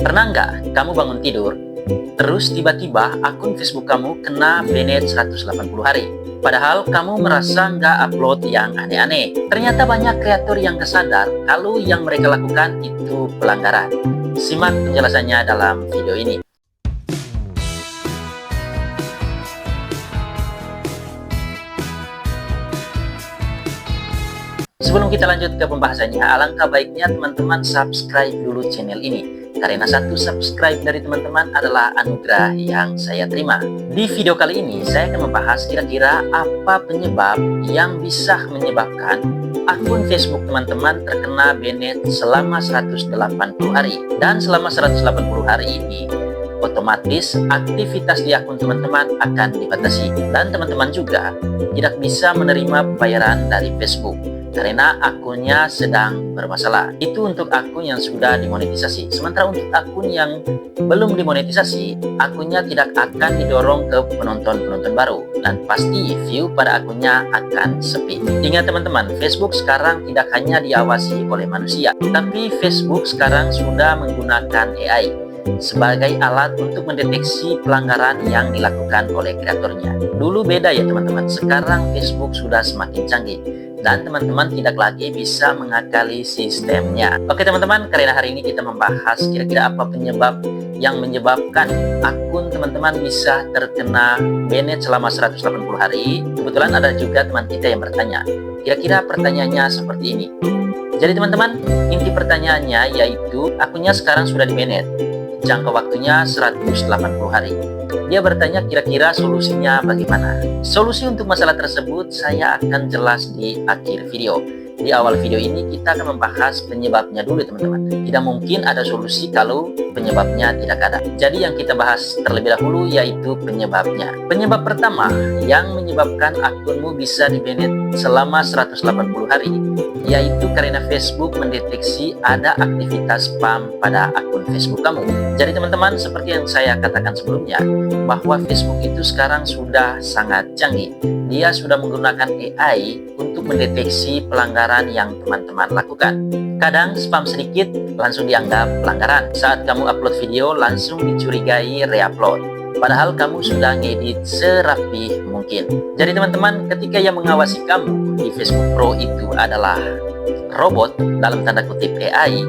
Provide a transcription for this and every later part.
Pernah nggak kamu bangun tidur, terus tiba-tiba akun Facebook kamu kena banned 180 hari? Padahal kamu merasa nggak upload yang aneh-aneh. Ternyata banyak kreator yang kesadar kalau yang mereka lakukan itu pelanggaran. Simak penjelasannya dalam video ini. Sebelum kita lanjut ke pembahasannya, alangkah baiknya teman-teman subscribe dulu channel ini. Karena satu subscribe dari teman-teman adalah anugerah yang saya terima. Di video kali ini, saya akan membahas kira-kira apa penyebab yang bisa menyebabkan akun Facebook teman-teman terkena banned selama 180 hari. Dan selama 180 hari ini, otomatis aktivitas di akun teman-teman akan dibatasi. Dan teman-teman juga tidak bisa menerima pembayaran dari Facebook karena akunnya sedang bermasalah. Itu untuk akun yang sudah dimonetisasi. Sementara untuk akun yang belum dimonetisasi, akunnya tidak akan didorong ke penonton-penonton baru, dan pasti view pada akunnya akan sepi. Ingat teman-teman, Facebook sekarang tidak hanya diawasi oleh manusia, tapi Facebook sekarang sudah menggunakan AI sebagai alat untuk mendeteksi pelanggaran yang dilakukan oleh kreatornya. Dulu beda ya teman-teman, sekarang Facebook sudah semakin canggih dan teman-teman tidak lagi bisa mengakali sistemnya. Oke teman-teman, karena hari ini kita membahas kira-kira apa penyebab yang menyebabkan akun teman-teman bisa terkena banned selama 180 hari. Kebetulan ada juga teman kita yang bertanya. Kira-kira pertanyaannya seperti ini. Jadi teman-teman, inti pertanyaannya yaitu akunnya sekarang sudah di-banned. Jangka waktunya 180 hari. Dia bertanya kira-kira solusinya bagaimana. Solusi untuk masalah tersebut saya akan jelas di akhir video. Di awal video ini kita akan membahas penyebabnya dulu teman-teman. Tidak mungkin ada solusi kalau penyebabnya tidak ada. Jadi yang kita bahas terlebih dahulu yaitu penyebabnya. Penyebab pertama yang menyebabkan akunmu bisa di-banned selama 180 hari yaitu karena Facebook mendeteksi ada aktivitas spam pada akun Facebook kamu. Jadi teman-teman, seperti yang saya katakan sebelumnya, bahwa Facebook itu sekarang sudah sangat canggih. Dia sudah menggunakan AI untuk mendeteksi pelanggaran yang teman-teman lakukan. Kadang spam sedikit langsung dianggap pelanggaran. Saat kamu upload video langsung dicurigai re-upload. Padahal kamu sudah ngedit serapi mungkin. Jadi teman-teman, ketika yang mengawasi kamu di Facebook Pro itu adalah robot dalam tanda kutip AI,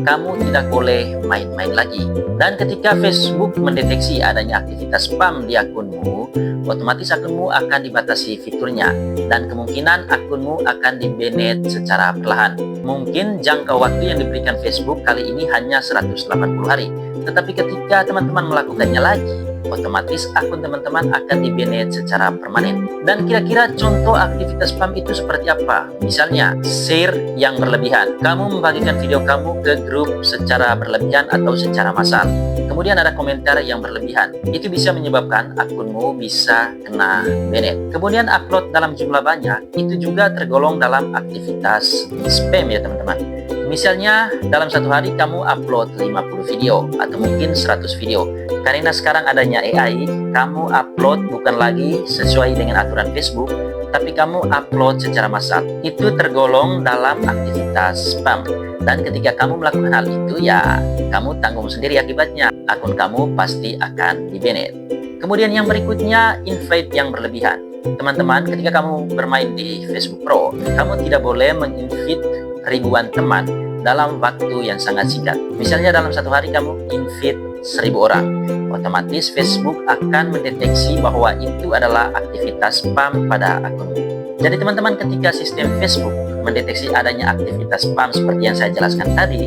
kamu tidak boleh main-main lagi. Dan ketika Facebook mendeteksi adanya aktivitas spam di akunmu, otomatis akunmu akan dibatasi fiturnya dan kemungkinan akunmu akan di-banned secara perlahan. Mungkin jangka waktu yang diberikan Facebook kali ini hanya 180 hari. Tetapi ketika teman-teman melakukannya lagi, otomatis akun teman-teman akan di-banned secara permanen. Dan kira-kira contoh aktivitas spam itu seperti apa? Misalnya, share yang berlebihan. Kamu membagikan video kamu ke grup secara berlebihan atau secara massal. Kemudian ada komentar yang berlebihan. Itu bisa menyebabkan akunmu bisa kena banned. Kemudian upload dalam jumlah banyak, itu juga tergolong dalam aktivitas spam ya teman-teman. Misalnya dalam satu hari kamu upload 50 video atau mungkin 100 video. Karena sekarang adanya AI, kamu upload bukan lagi sesuai dengan aturan Facebook, tapi kamu upload secara massal. Itu tergolong dalam aktivitas spam. Dan ketika kamu melakukan hal itu, ya kamu tanggung sendiri akibatnya. Akun kamu pasti akan di-banned. Kemudian yang berikutnya, invite yang berlebihan. Teman-teman, ketika kamu bermain di Facebook Pro, kamu tidak boleh menginvite ribuan teman dalam waktu yang sangat singkat. Misalnya dalam satu hari kamu invite 1000 orang, otomatis Facebook akan mendeteksi bahwa itu adalah aktivitas spam pada akunmu. Jadi teman-teman, ketika sistem Facebook mendeteksi adanya aktivitas spam seperti yang saya jelaskan tadi,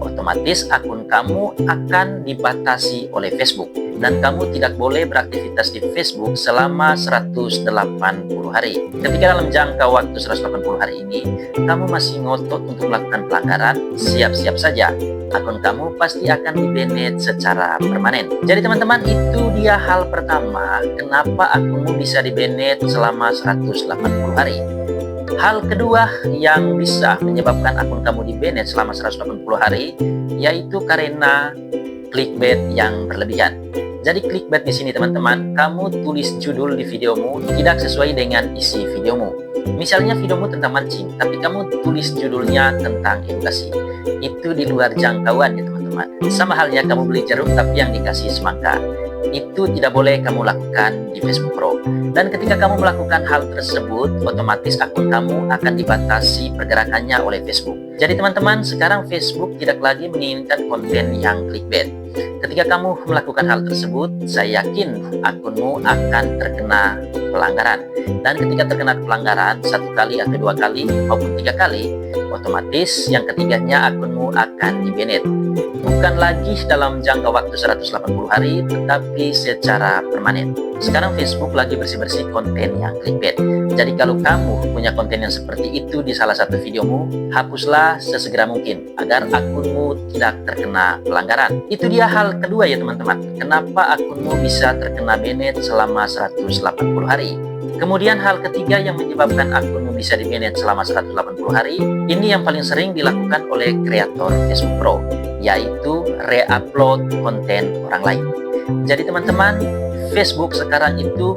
otomatis akun kamu akan dibatasi oleh Facebook dan kamu tidak boleh beraktivitas di Facebook selama 180 hari. Ketika dalam jangka waktu 180 hari ini kamu masih ngotot untuk melakukan pelanggaran, siap-siap saja akun kamu pasti akan di-banned secara permanen. Jadi teman-teman, itu dia hal pertama kenapa akunmu bisa di-banned selama 180 hari. Hal kedua yang bisa menyebabkan akun kamu di-banned selama 180 hari yaitu karena clickbait yang berlebihan. Jadi clickbait di sini teman-teman, kamu tulis judul di videomu tidak sesuai dengan isi videomu. Misalnya videomu tentang mancing, tapi kamu tulis judulnya tentang edukasi. Itu di luar jangkauan ya teman-teman. Sama halnya kamu beli jeruk tapi yang dikasih semangka. Itu tidak boleh kamu lakukan di Facebook Pro. Dan ketika kamu melakukan hal tersebut, otomatis akun kamu akan dibatasi pergerakannya oleh Facebook. Jadi teman-teman, sekarang Facebook tidak lagi menginginkan konten yang clickbait. Ketika kamu melakukan hal tersebut, saya yakin akunmu akan terkena pelanggaran. Dan ketika terkena pelanggaran, 1 kali atau 2 kali maupun 3 kali, otomatis yang ketiganya akunmu akan di-banned. Bukan lagi dalam jangka waktu 180 hari, tetapi secara permanen. Sekarang Facebook lagi bersih-bersih konten yang clickbait. Jadi kalau kamu punya konten yang seperti itu di salah satu videomu, hapuslah sesegera mungkin agar akunmu tidak terkena pelanggaran. Itu dia hal kedua ya teman-teman. Kenapa akunmu bisa terkena banned selama 180 hari? Kemudian hal ketiga yang menyebabkan akunmu bisa di-banned selama 180 hari, ini yang paling sering dilakukan oleh kreator Facebook Pro, yaitu re-upload konten orang lain. Jadi teman-teman, Facebook sekarang itu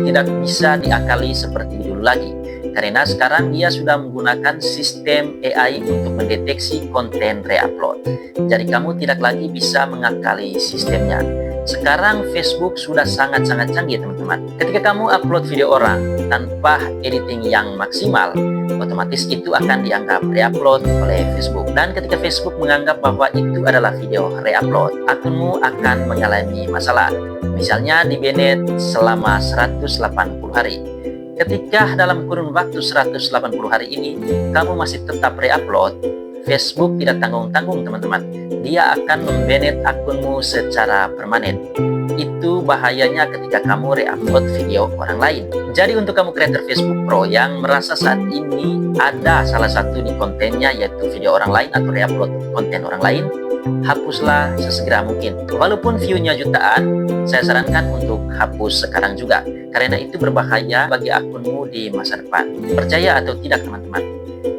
tidak bisa diakali seperti dulu lagi. Karena sekarang dia sudah menggunakan sistem AI untuk mendeteksi konten re-upload. Jadi kamu tidak lagi bisa mengakali sistemnya. Sekarang Facebook sudah sangat-sangat canggih teman-teman. Ketika kamu upload video orang tanpa editing yang maksimal, otomatis itu akan dianggap re-upload oleh Facebook. Dan ketika Facebook menganggap bahwa itu adalah video re-upload, akunmu akan mengalami masalah. Misalnya di-banned selama 180 hari. Ketika dalam kurun waktu 180 hari ini, kamu masih tetap re-upload, Facebook tidak tanggung-tanggung teman-teman. Dia akan membanned akunmu secara permanen. Itu bahayanya ketika kamu re-upload video orang lain. Jadi untuk kamu kreator Facebook Pro yang merasa saat ini ada salah satu di kontennya yaitu video orang lain atau re-upload konten orang lain, hapuslah sesegera mungkin. Walaupun view-nya jutaan, saya sarankan untuk hapus sekarang juga. Karena itu berbahaya bagi akunmu di masa depan. Percaya atau tidak teman-teman?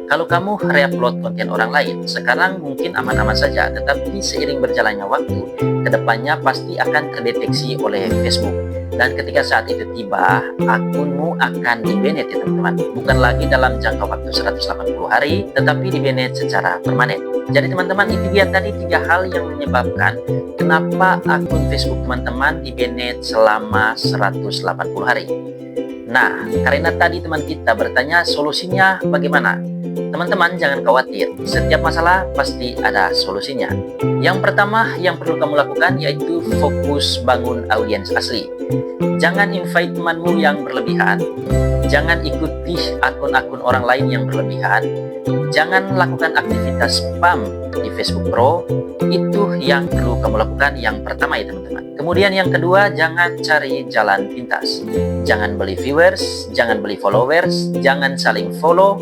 Kalau kamu re-upload konten orang lain, sekarang mungkin aman-aman saja, tetapi seiring berjalannya waktu, kedepannya pasti akan terdeteksi oleh Facebook. Dan ketika saat itu tiba, akunmu akan di-banned ya teman-teman. Bukan lagi dalam jangka waktu 180 hari, tetapi di-banned secara permanen. Jadi teman-teman, itu dia tadi 3 hal yang menyebabkan kenapa akun Facebook teman-teman di-banned selama 180 hari. Nah, karena tadi teman kita bertanya solusinya bagaimana? Teman-teman jangan khawatir, setiap masalah pasti ada solusinya. Yang pertama yang perlu kamu lakukan yaitu fokus bangun audiens asli. Jangan invite temanmu yang berlebihan, jangan ikuti akun-akun orang lain yang berlebihan, jangan lakukan aktivitas spam di Facebook Pro. Itu yang perlu kamu lakukan yang pertama ya teman-teman. Kemudian yang kedua, jangan cari jalan pintas. Jangan beli viewers, jangan beli followers, jangan saling follow.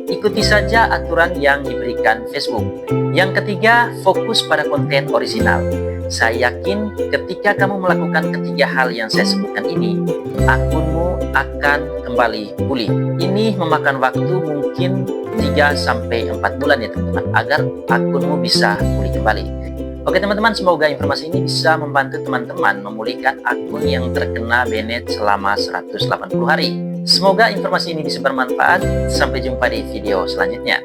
Ikuti saja aturan yang diberikan Facebook. Yang ketiga, fokus pada konten orisinal. Saya yakin ketika kamu melakukan ketiga hal yang saya sebutkan ini, akunmu akan kembali pulih. Ini memakan waktu mungkin 3-4 bulan ya teman-teman, agar akunmu bisa pulih kembali. Oke teman-teman, semoga informasi ini bisa membantu teman-teman memulihkan akun yang terkena banned selama 180 hari. Semoga informasi ini bisa bermanfaat. Sampai jumpa di video selanjutnya.